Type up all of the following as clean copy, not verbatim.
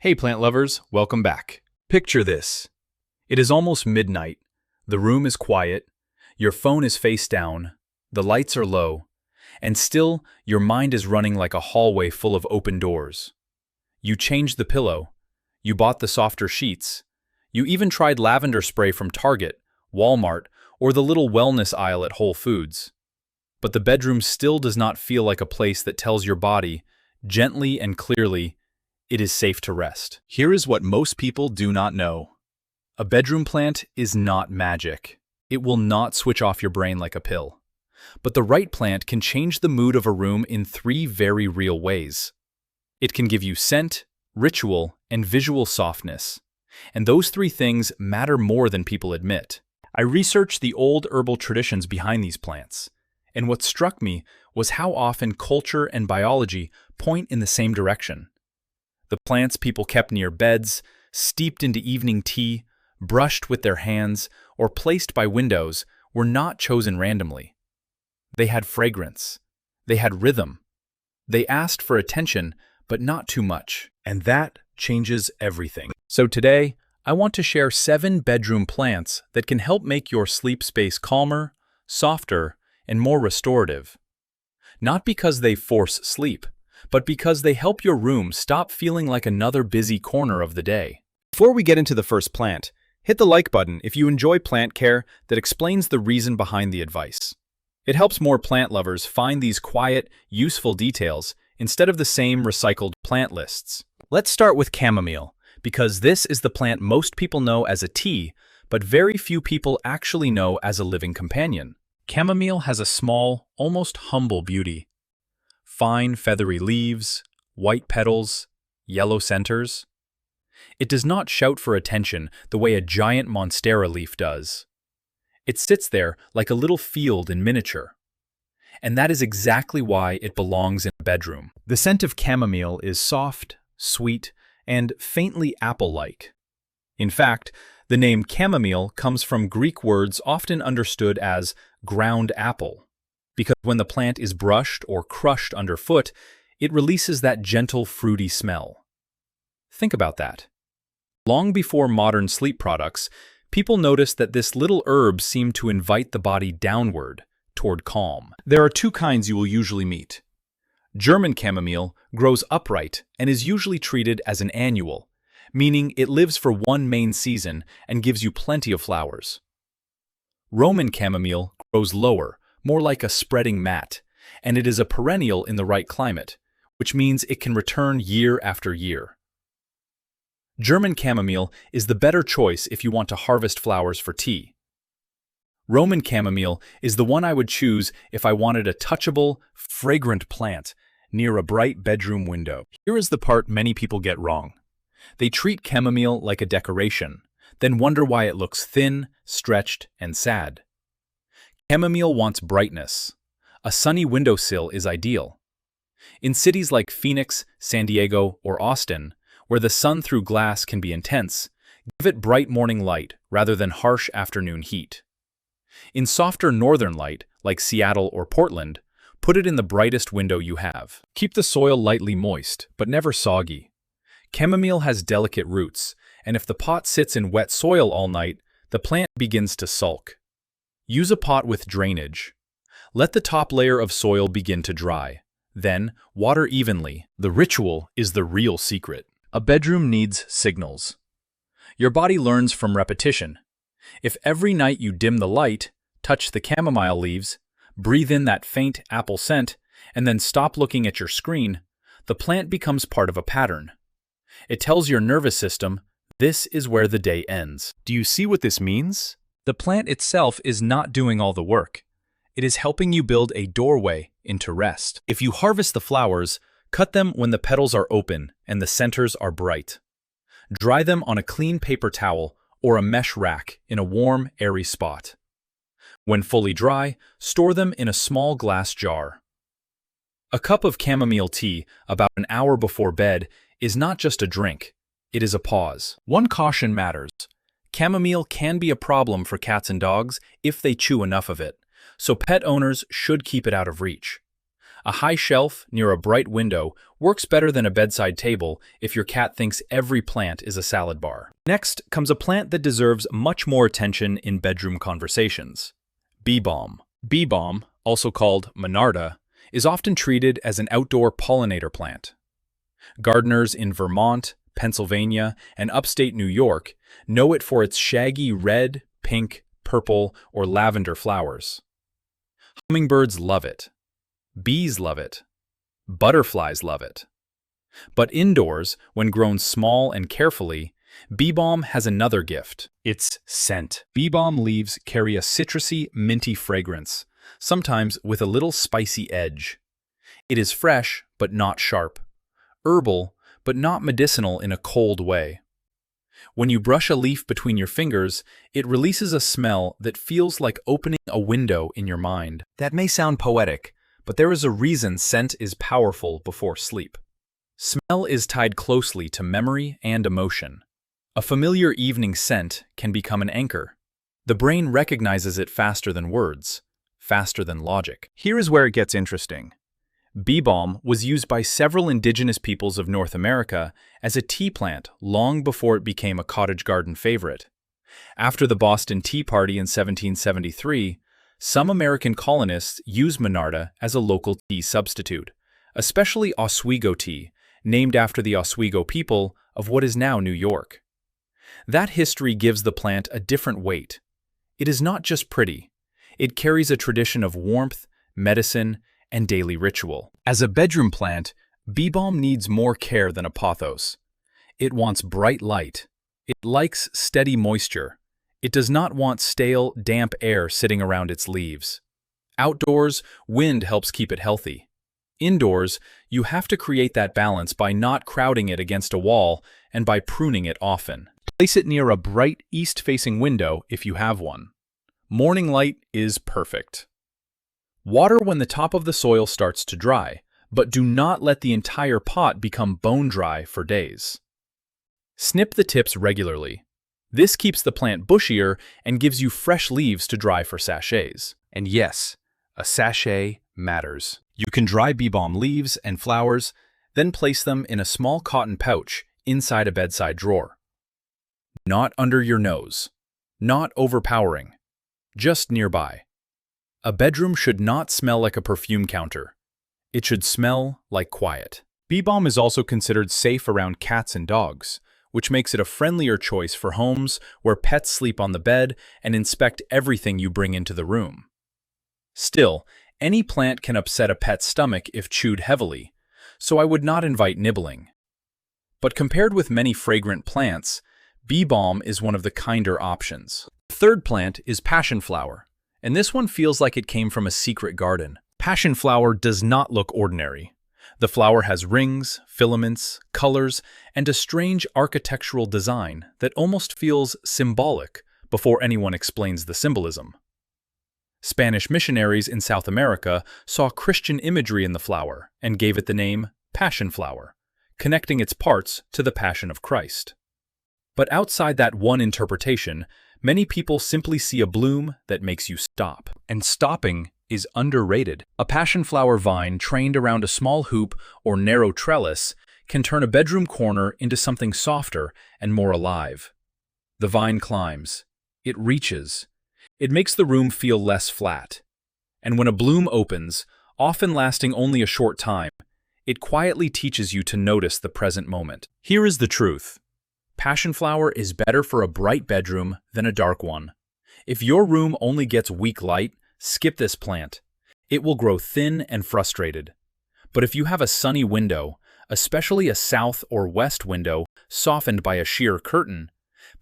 Hey plant lovers, welcome back. Picture this. It is almost midnight, the room is quiet, your phone is face down, the lights are low, and still your mind is running like a hallway full of open doors. You changed the pillow, you bought the softer sheets, you even tried lavender spray from Target, Walmart, or the little wellness aisle at Whole Foods. But the bedroom still does not feel like a place that tells your body, gently and clearly, it is safe to rest. Here is what most people do not know. A bedroom plant is not magic. It will not switch off your brain like a pill. But the right plant can change the mood of a room in 3 very real ways. It can give you scent, ritual, and visual softness. And those 3 things matter more than people admit. I researched the old herbal traditions behind these plants. And what struck me was how often culture and biology point in the same direction. The plants people kept near beds, steeped into evening tea, brushed with their hands, or placed by windows were not chosen randomly. They had fragrance. They had rhythm. They asked for attention, but not too much. And that changes everything. So today, I want to share 7 bedroom plants that can help make your sleep space calmer, softer, and more restorative. Not because they force sleep, but because they help your room stop feeling like another busy corner of the day. Before we get into the first plant, hit the like button if you enjoy plant care that explains the reason behind the advice. It helps more plant lovers find these quiet, useful details instead of the same recycled plant lists. Let's start with chamomile, because this is the plant most people know as a tea, but very few people actually know as a living companion. Chamomile has a small, almost humble beauty. Fine, feathery leaves, white petals, yellow centers. It does not shout for attention the way a giant monstera leaf does. It sits there like a little field in miniature. And that is exactly why it belongs in a bedroom. The scent of chamomile is soft, sweet, and faintly apple-like. In fact, the name chamomile comes from Greek words often understood as ground apple, because when the plant is brushed or crushed underfoot, it releases that gentle, fruity smell. Think about that. Long before modern sleep products, people noticed that this little herb seemed to invite the body downward, toward calm. There are 2 kinds you will usually meet. German chamomile grows upright and is usually treated as an annual, meaning it lives for one main season and gives you plenty of flowers. Roman chamomile grows lower, more like a spreading mat, and it is a perennial in the right climate, which means it can return year after year. German chamomile is the better choice if you want to harvest flowers for tea. Roman chamomile is the one I would choose if I wanted a touchable, fragrant plant near a bright bedroom window. Here is the part many people get wrong. They treat chamomile like a decoration, then wonder why it looks thin, stretched, and sad. Chamomile wants brightness. A sunny windowsill is ideal. In cities like Phoenix, San Diego, or Austin, where the sun through glass can be intense, give it bright morning light rather than harsh afternoon heat. In softer northern light, like Seattle or Portland, put it in the brightest window you have. Keep the soil lightly moist, but never soggy. Chamomile has delicate roots, and if the pot sits in wet soil all night, the plant begins to sulk. Use a pot with drainage. Let the top layer of soil begin to dry. Then, water evenly. The ritual is the real secret. A bedroom needs signals. Your body learns from repetition. If every night you dim the light, touch the chamomile leaves, breathe in that faint apple scent, and then stop looking at your screen, the plant becomes part of a pattern. It tells your nervous system, this is where the day ends. Do you see what this means? The plant itself is not doing all the work. It is helping you build a doorway into rest. If you harvest the flowers, cut them when the petals are open and the centers are bright. Dry them on a clean paper towel or a mesh rack in a warm, airy spot. When fully dry, store them in a small glass jar. A cup of chamomile tea about an hour before bed is not just a drink, it is a pause. One caution matters. Chamomile can be a problem for cats and dogs if they chew enough of it, so pet owners should keep it out of reach. A high shelf near a bright window works better than a bedside table if your cat thinks every plant is a salad bar. Next comes a plant that deserves much more attention in bedroom conversations. Bee balm. Bee balm, also called monarda, is often treated as an outdoor pollinator plant. Gardeners in Vermont, Pennsylvania, and upstate New York know it for its shaggy red, pink, purple, or lavender flowers. Hummingbirds love it. Bees love it. Butterflies love it. But indoors, when grown small and carefully, bee balm has another gift: its scent. Bee balm leaves carry a citrusy, minty fragrance, sometimes with a little spicy edge. It is fresh, but not sharp. Herbal, but not medicinal in a cold way. When you brush a leaf between your fingers, it releases a smell that feels like opening a window in your mind. That may sound poetic, but there is a reason scent is powerful before sleep. Smell is tied closely to memory and emotion. A familiar evening scent can become an anchor. The brain recognizes it faster than words, faster than logic. Here is where it gets interesting. Bee balm was used by several indigenous peoples of North America as a tea plant long before it became a cottage garden favorite. After the Boston Tea Party in 1773, some American colonists used monarda as a local tea substitute, especially Oswego tea, named after the Oswego people of what is now New York. That history gives the plant a different weight. It is not just pretty. It carries a tradition of warmth, medicine, and daily ritual. As a bedroom plant, bee balm needs more care than a pothos. It wants bright light. It likes steady moisture. It does not want stale, damp air sitting around its leaves. Outdoors, wind helps keep it healthy. Indoors, you have to create that balance by not crowding it against a wall and by pruning it often. Place it near a bright east-facing window if you have one. Morning light is perfect. Water when the top of the soil starts to dry, but do not let the entire pot become bone dry for days. Snip the tips regularly. This keeps the plant bushier and gives you fresh leaves to dry for sachets. And yes, a sachet matters. You can dry bee balm leaves and flowers, then place them in a small cotton pouch inside a bedside drawer. Not under your nose. Not overpowering. Just nearby. A bedroom should not smell like a perfume counter. It should smell like quiet. Bee balm is also considered safe around cats and dogs, which makes it a friendlier choice for homes where pets sleep on the bed and inspect everything you bring into the room. Still, any plant can upset a pet's stomach if chewed heavily, so I would not invite nibbling. But compared with many fragrant plants, bee balm is one of the kinder options. The third plant is passionflower, and this one feels like it came from a secret garden. Passionflower does not look ordinary. The flower has rings, filaments, colors, and a strange architectural design that almost feels symbolic before anyone explains the symbolism. Spanish missionaries in South America saw Christian imagery in the flower and gave it the name passionflower, connecting its parts to the Passion of Christ. But outside that one interpretation, many people simply see a bloom that makes you stop. And stopping is underrated. A passionflower vine trained around a small hoop or narrow trellis can turn a bedroom corner into something softer and more alive. The vine climbs. It reaches. It makes the room feel less flat. And when a bloom opens, often lasting only a short time, it quietly teaches you to notice the present moment. Here is the truth. Passionflower is better for a bright bedroom than a dark one. If your room only gets weak light, skip this plant. It will grow thin and frustrated. But if you have a sunny window, especially a south or west window softened by a sheer curtain,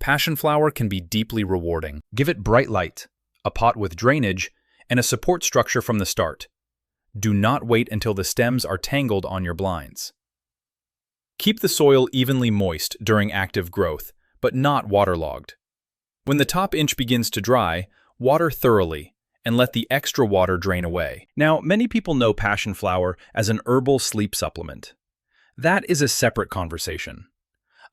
passionflower can be deeply rewarding. Give it bright light, a pot with drainage, and a support structure from the start. Do not wait until the stems are tangled on your blinds. Keep the soil evenly moist during active growth, but not waterlogged. When the top inch begins to dry, water thoroughly and let the extra water drain away. Now, many people know passionflower as an herbal sleep supplement. That is a separate conversation.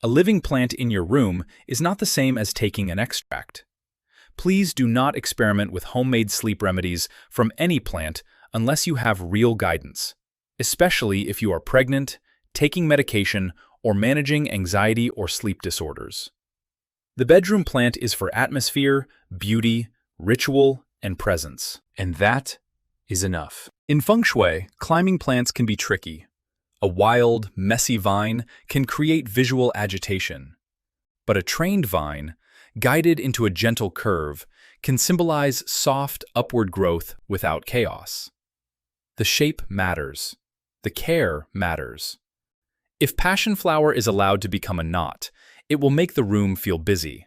A living plant in your room is not the same as taking an extract. Please do not experiment with homemade sleep remedies from any plant unless you have real guidance, especially if you are pregnant, taking medication, or managing anxiety or sleep disorders. The bedroom plant is for atmosphere, beauty, ritual, and presence. And that is enough. In feng shui, climbing plants can be tricky. A wild, messy vine can create visual agitation. But a trained vine, guided into a gentle curve, can symbolize soft, upward growth without chaos. The shape matters. The care matters. If passionflower is allowed to become a knot, it will make the room feel busy.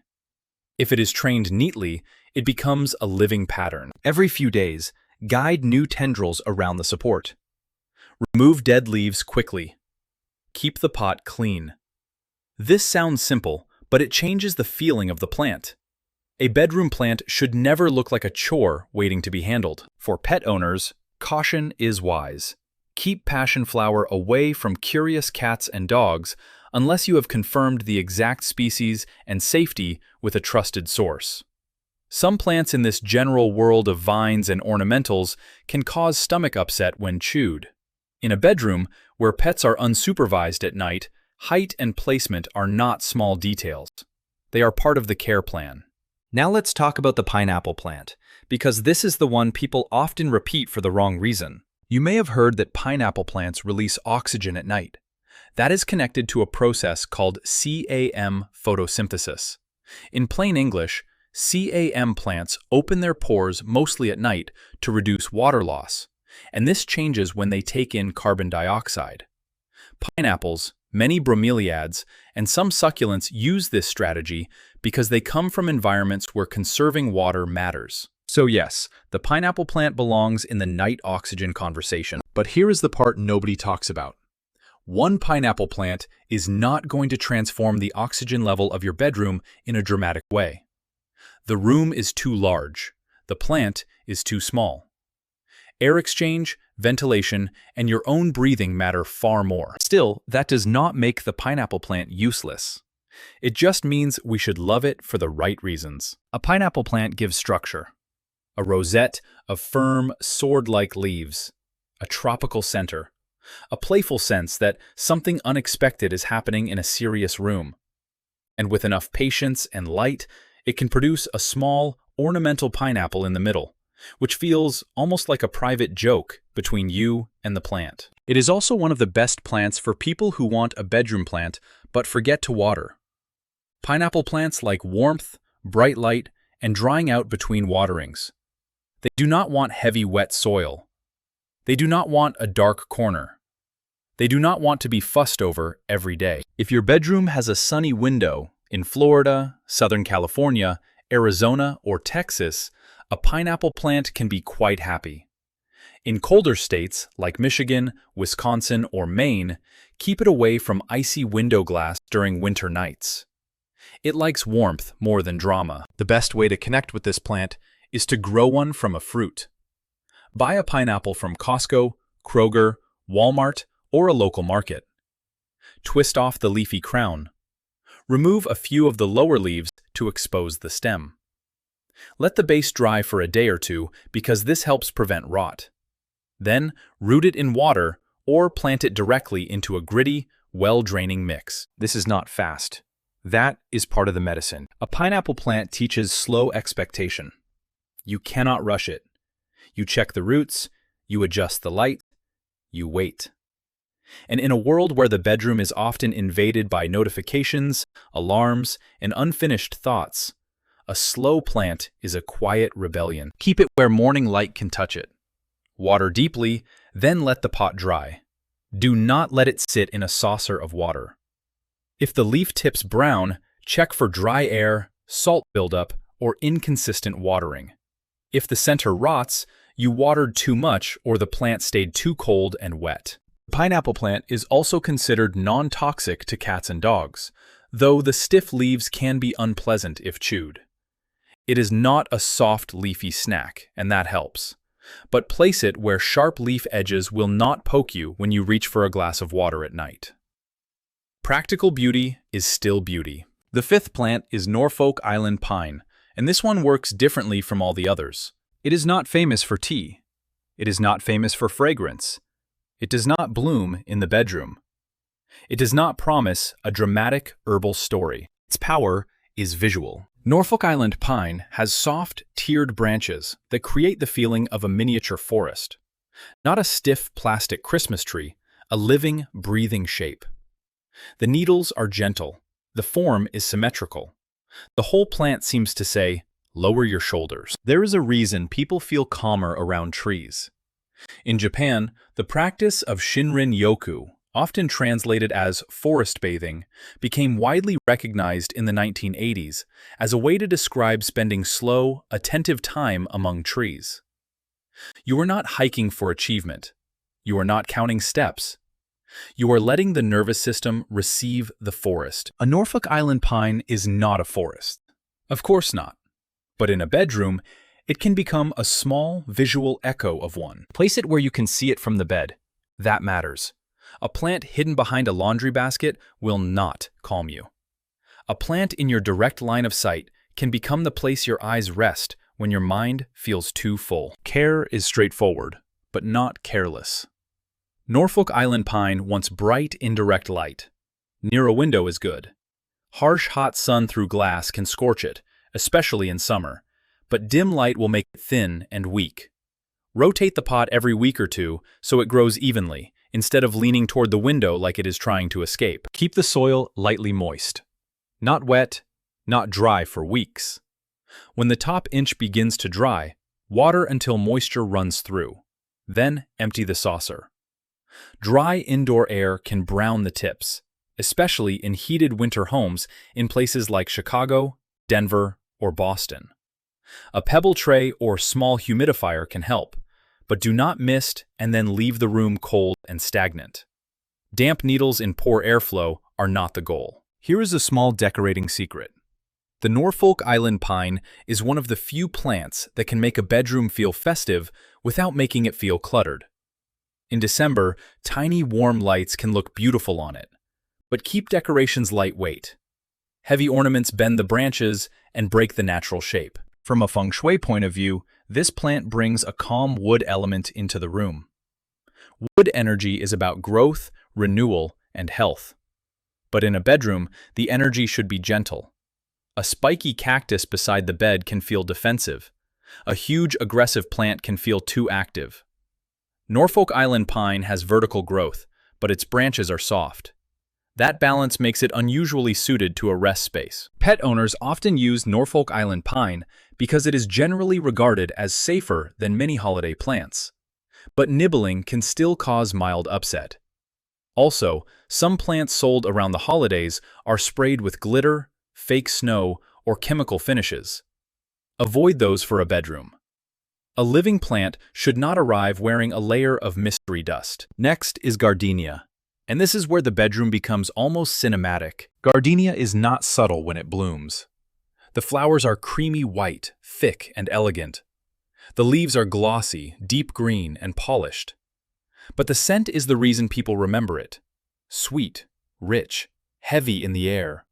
If it is trained neatly, it becomes a living pattern. Every few days, guide new tendrils around the support. Remove dead leaves quickly. Keep the pot clean. This sounds simple, but it changes the feeling of the plant. A bedroom plant should never look like a chore waiting to be handled. For pet owners, caution is wise. Keep passionflower away from curious cats and dogs unless you have confirmed the exact species and safety with a trusted source. Some plants in this general world of vines and ornamentals can cause stomach upset when chewed. In a bedroom, where pets are unsupervised at night, height and placement are not small details. They are part of the care plan. Now let's talk about the pineapple plant, because this is the one people often repeat for the wrong reason. You may have heard that pineapple plants release oxygen at night. That is connected to a process called CAM photosynthesis. In plain English, CAM plants open their pores mostly at night to reduce water loss, and this changes when they take in carbon dioxide. Pineapples, many bromeliads, and some succulents use this strategy because they come from environments where conserving water matters. So yes, the pineapple plant belongs in the night oxygen conversation. But here is the part nobody talks about. One pineapple plant is not going to transform the oxygen level of your bedroom in a dramatic way. The room is too large. The plant is too small. Air exchange, ventilation, and your own breathing matter far more. Still, that does not make the pineapple plant useless. It just means we should love it for the right reasons. A pineapple plant gives structure. A rosette of firm, sword-like leaves. A tropical center. A playful sense that something unexpected is happening in a serious room. And with enough patience and light, it can produce a small, ornamental pineapple in the middle, which feels almost like a private joke between you and the plant. It is also one of the best plants for people who want a bedroom plant but forget to water. Pineapple plants like warmth, bright light, and drying out between waterings. They do not want heavy, wet soil. They do not want a dark corner. They do not want to be fussed over every day. If your bedroom has a sunny window in Florida, Southern California, Arizona, or Texas, a pineapple plant can be quite happy. In colder states like Michigan, Wisconsin, or Maine, keep it away from icy window glass during winter nights. It likes warmth more than drama. The best way to connect with this plant is to grow one from a fruit. Buy a pineapple from Costco, Kroger, Walmart, or a local market. Twist off the leafy crown. Remove a few of the lower leaves to expose the stem. Let the base dry for a day or two because this helps prevent rot. Then, root it in water or plant it directly into a gritty, well-draining mix. This is not fast. That is part of the medicine. A pineapple plant teaches slow expectation. You cannot rush it. You check the roots, you adjust the light, you wait. And in a world where the bedroom is often invaded by notifications, alarms, and unfinished thoughts, a slow plant is a quiet rebellion. Keep it where morning light can touch it. Water deeply, then let the pot dry. Do not let it sit in a saucer of water. If the leaf tips brown, check for dry air, salt buildup, or inconsistent watering. If the center rots, you watered too much or the plant stayed too cold and wet. The pineapple plant is also considered non-toxic to cats and dogs, though the stiff leaves can be unpleasant if chewed. It is not a soft, leafy snack, and that helps. But place it where sharp leaf edges will not poke you when you reach for a glass of water at night. Practical beauty is still beauty. The fifth plant is Norfolk Island pine, and this one works differently from all the others. It is not famous for tea. It is not famous for fragrance. It does not bloom in the bedroom. It does not promise a dramatic herbal story. Its power is visual. Norfolk Island pine has soft, tiered branches that create the feeling of a miniature forest. Not a stiff plastic Christmas tree, a living, breathing shape. The needles are gentle. The form is symmetrical. The whole plant seems to say, lower your shoulders. There is a reason people feel calmer around trees. In Japan, the practice of Shinrin-yoku, often translated as forest bathing, became widely recognized in the 1980s as a way to describe spending slow, attentive time among trees. You are not hiking for achievement. You are not counting steps. You are letting the nervous system receive the forest. A Norfolk Island pine is not a forest. Of course not. But in a bedroom, it can become a small visual echo of one. Place it where you can see it from the bed. That matters. A plant hidden behind a laundry basket will not calm you. A plant in your direct line of sight can become the place your eyes rest when your mind feels too full. Care is straightforward, but not careless. Norfolk Island pine wants bright, indirect light. Near a window is good. Harsh, hot sun through glass can scorch it, especially in summer, but dim light will make it thin and weak. Rotate the pot every week or two so it grows evenly, instead of leaning toward the window like it is trying to escape. Keep the soil lightly moist. Not wet, not dry for weeks. When the top inch begins to dry, water until moisture runs through. Then empty the saucer. Dry indoor air can brown the tips, especially in heated winter homes in places like Chicago, Denver, or Boston. A pebble tray or small humidifier can help, but do not mist and then leave the room cold and stagnant. Damp needles in poor airflow are not the goal. Here is a small decorating secret. The Norfolk Island pine is one of the few plants that can make a bedroom feel festive without making it feel cluttered. In December, tiny warm lights can look beautiful on it, but keep decorations lightweight. Heavy ornaments bend the branches and break the natural shape. From a feng shui point of view, this plant brings a calm wood element into the room. Wood energy is about growth, renewal, and health. But in a bedroom, the energy should be gentle. A spiky cactus beside the bed can feel defensive. A huge, aggressive plant can feel too active. Norfolk Island pine has vertical growth, but its branches are soft. That balance makes it unusually suited to a rest space. Pet owners often use Norfolk Island pine because it is generally regarded as safer than many holiday plants. But nibbling can still cause mild upset. Also, some plants sold around the holidays are sprayed with glitter, fake snow, or chemical finishes. Avoid those for a bedroom. A living plant should not arrive wearing a layer of mystery dust. Next is gardenia. And this is where the bedroom becomes almost cinematic. Gardenia is not subtle when it blooms. The flowers are creamy white, thick, and elegant. The leaves are glossy, deep green, and polished. But the scent is the reason people remember it. Sweet, rich, heavy in the air.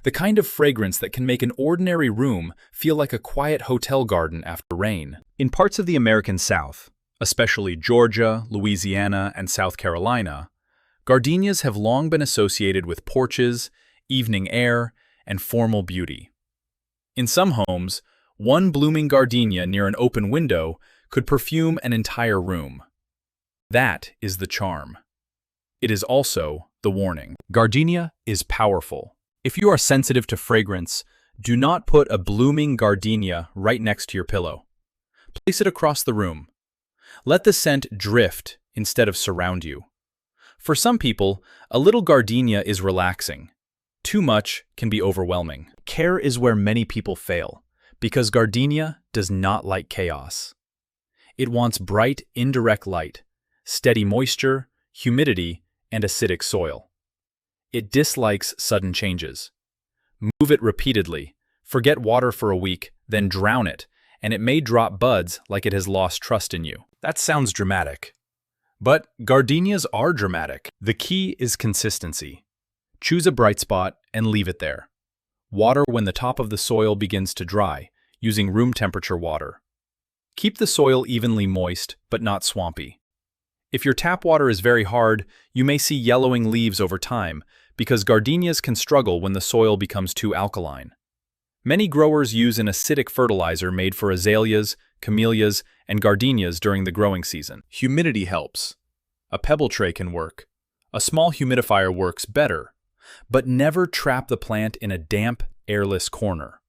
The kind of fragrance that can make an ordinary room feel like a quiet hotel garden after rain. In parts of the American South, especially Georgia, Louisiana, and South Carolina, gardenias have long been associated with porches, evening air, and formal beauty. In some homes, one blooming gardenia near an open window could perfume an entire room. That is the charm. It is also the warning. Gardenia is powerful. If you are sensitive to fragrance, do not put a blooming gardenia right next to your pillow. Place it across the room. Let the scent drift instead of surround you. For some people, a little gardenia is relaxing. Too much can be overwhelming. Care is where many people fail, because gardenia does not like chaos. It wants bright, indirect light, steady moisture, humidity, and acidic soil. It dislikes sudden changes. Move it repeatedly, forget water for a week, then drown it, and it may drop buds like it has lost trust in you. That sounds dramatic. But gardenias are dramatic. The key is consistency. Choose a bright spot and leave it there. Water when the top of the soil begins to dry, using room temperature water. Keep the soil evenly moist, but not swampy. If your tap water is very hard, you may see yellowing leaves over time, because gardenias can struggle when the soil becomes too alkaline. Many growers use an acidic fertilizer made for azaleas, camellias, and gardenias during the growing season. Humidity helps. A pebble tray can work. A small humidifier works better, but never trap the plant in a damp, airless corner.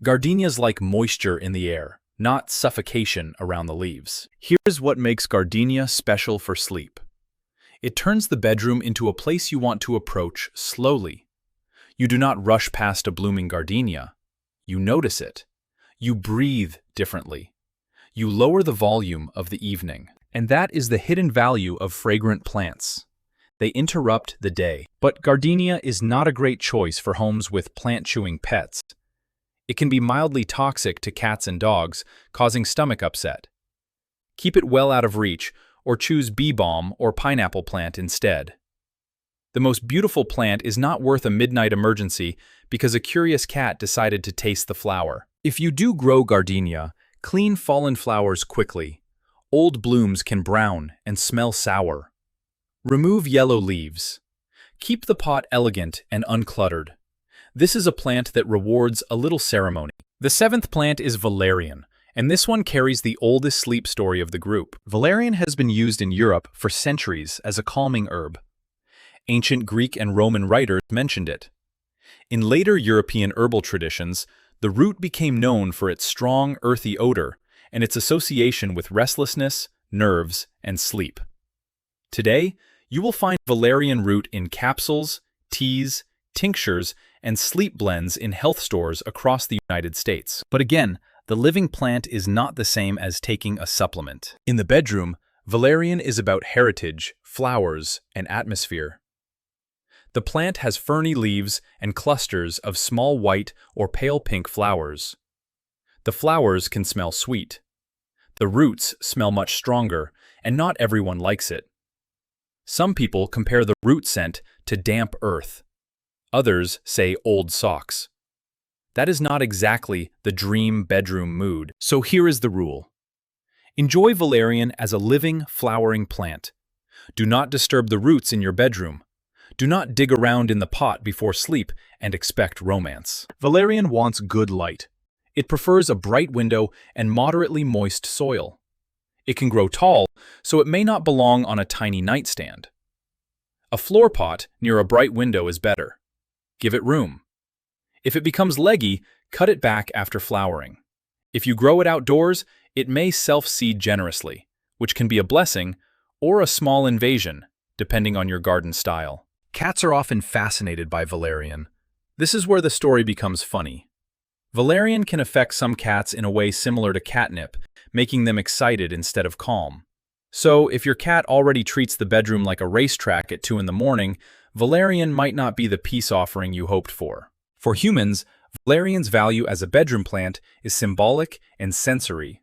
Gardenias like moisture in the air, not suffocation around the leaves. Here's what makes gardenia special for sleep. It turns the bedroom into a place you want to approach slowly. You do not rush past a blooming gardenia. You notice it. You breathe differently. You lower the volume of the evening. And that is the hidden value of fragrant plants. They interrupt the day. But gardenia is not a great choice for homes with plant-chewing pets. It can be mildly toxic to cats and dogs, causing stomach upset. Keep it well out of reach, or choose bee balm or pineapple plant instead. The most beautiful plant is not worth a midnight emergency because a curious cat decided to taste the flower. If you do grow gardenia, clean fallen flowers quickly. Old blooms can brown and smell sour. Remove yellow leaves. Keep the pot elegant and uncluttered. This is a plant that rewards a little ceremony. The seventh plant is valerian, and this one carries the oldest sleep story of the group. Valerian has been used in Europe for centuries as a calming herb. Ancient Greek and Roman writers mentioned it. In later European herbal traditions, the root became known for its strong, earthy odor and its association with restlessness, nerves, and sleep. Today, you will find valerian root in capsules, teas, tinctures, and sleep blends in health stores across the United States. But again, the living plant is not the same as taking a supplement. In the bedroom, valerian is about heritage, flowers, and atmosphere. The plant has ferny leaves and clusters of small white or pale pink flowers. The flowers can smell sweet. The roots smell much stronger, and not everyone likes it. Some people compare the root scent to damp earth. Others say old socks. That is not exactly the dream bedroom mood. So here is the rule. Enjoy valerian as a living, flowering plant. Do not disturb the roots in your bedroom. Do not dig around in the pot before sleep and expect romance. Valerian wants good light. It prefers a bright window and moderately moist soil. It can grow tall, so it may not belong on a tiny nightstand. A floor pot near a bright window is better. Give it room. If it becomes leggy, cut it back after flowering. If you grow it outdoors, it may self-seed generously, which can be a blessing or a small invasion, depending on your garden style. Cats are often fascinated by valerian. This is where the story becomes funny. Valerian can affect some cats in a way similar to catnip, making them excited instead of calm. So, if your cat already treats the bedroom like a racetrack at 2 in the morning, valerian might not be the peace offering you hoped for. For humans, valerian's value as a bedroom plant is symbolic and sensory.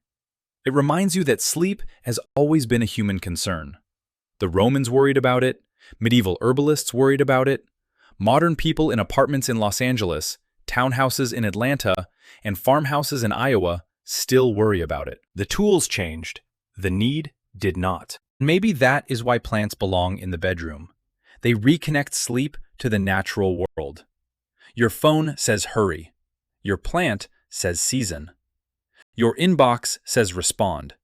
It reminds you that sleep has always been a human concern. The Romans worried about it, medieval herbalists worried about it, modern people in apartments in Los Angeles, townhouses in Atlanta, and farmhouses in Iowa still worry about it. The tools changed. The need did not. Maybe that is why plants belong in the bedroom. They reconnect sleep to the natural world. Your phone says hurry. Your plant says season. Your inbox says respond.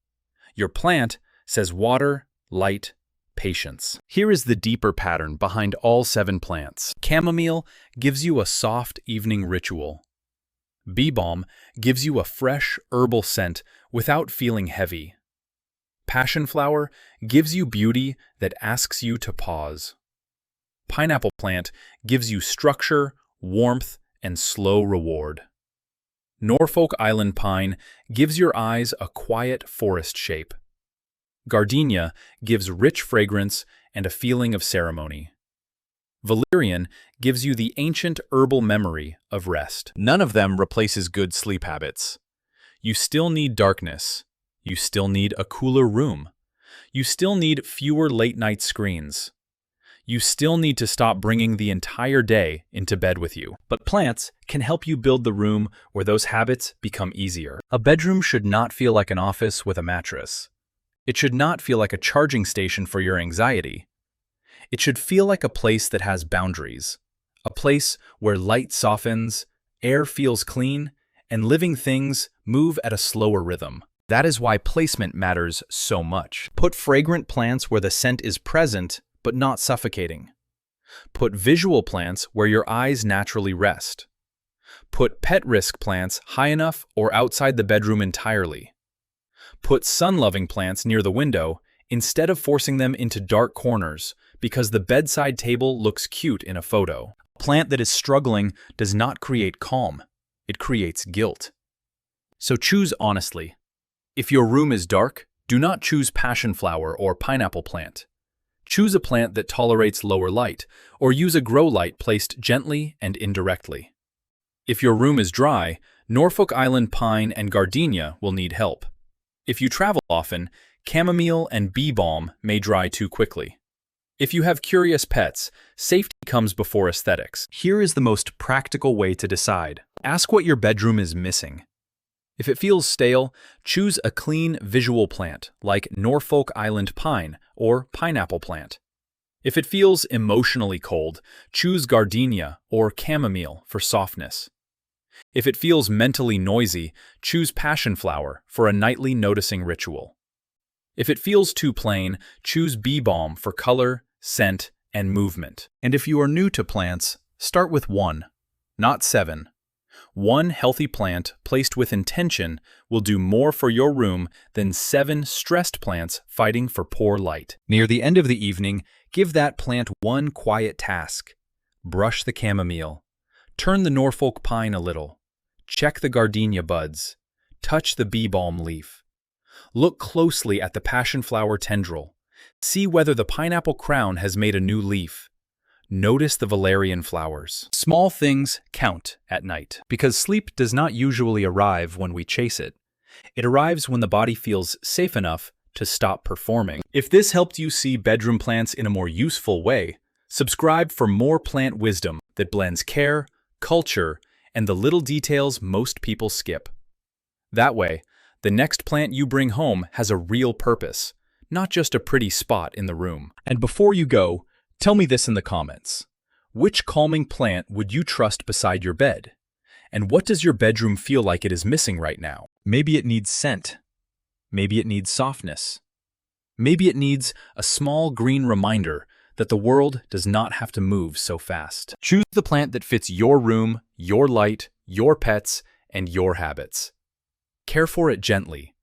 Your plant says water, light, patience. Here is the deeper pattern behind all 7 plants. Chamomile gives you a soft evening ritual. Bee balm gives you a fresh herbal scent without feeling heavy. Passionflower gives you beauty that asks you to pause. Pineapple plant gives you structure, warmth, and slow reward. Norfolk Island pine gives your eyes a quiet forest shape. Gardenia gives rich fragrance and a feeling of ceremony. Valerian gives you the ancient herbal memory of rest. None of them replaces good sleep habits. You still need darkness. You still need a cooler room. You still need fewer late-night screens. you still need to stop bringing the entire day into bed with you. But plants can help you build the room where those habits become easier. A bedroom should not feel like an office with a mattress. It should not feel like a charging station for your anxiety. It should feel like a place that has boundaries, a place where light softens, air feels clean, and living things move at a slower rhythm. That is why placement matters so much. Put fragrant plants where the scent is present, but not suffocating. Put visual plants where your eyes naturally rest. Put pet risk plants high enough or outside the bedroom entirely. Put sun-loving plants near the window instead of forcing them into dark corners because the bedside table looks cute in a photo. A plant that is struggling does not create calm. It creates guilt. So choose honestly. If your room is dark, do not choose passionflower or pineapple plant. Choose a plant that tolerates lower light, or use a grow light placed gently and indirectly. If your room is dry, Norfolk Island pine and gardenia will need help. If you travel often, chamomile and bee balm may dry too quickly. If you have curious pets, safety comes before aesthetics. Here is the most practical way to decide. Ask what your bedroom is missing. If it feels stale, choose a clean visual plant like Norfolk Island pine or pineapple plant. If it feels emotionally cold, choose gardenia or chamomile for softness. If it feels mentally noisy, choose passionflower for a nightly noticing ritual. If it feels too plain, choose bee balm for color, scent, and movement. And if you are new to plants, start with 1, not 7. One healthy plant placed with intention will do more for your room than 7 stressed plants fighting for poor light. Near the end of the evening, give that plant one quiet task. Brush the chamomile. Turn the Norfolk pine a little. Check the gardenia buds. Touch the bee balm leaf. Look closely at the passionflower tendril. See whether the pineapple crown has made a new leaf. Notice the valerian flowers. Small things count at night, because sleep does not usually arrive when we chase it. It arrives when the body feels safe enough to stop performing. If this helped you see bedroom plants in a more useful way, subscribe for more plant wisdom that blends care, culture, and the little details most people skip. That way, the next plant you bring home has a real purpose, not just a pretty spot in the room. And before you go, tell me this in the comments. Which calming plant would you trust beside your bed? And what does your bedroom feel like it is missing right now? Maybe it needs scent. Maybe it needs softness. Maybe it needs a small green reminder that the world does not have to move so fast. Choose the plant that fits your room, your light, your pets, and your habits. Care for it gently.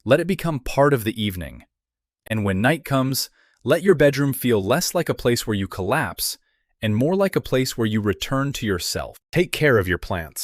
Let it become part of the evening. And when night comes, let your bedroom feel less like a place where you collapse and more like a place where you return to yourself. Take care of your plants.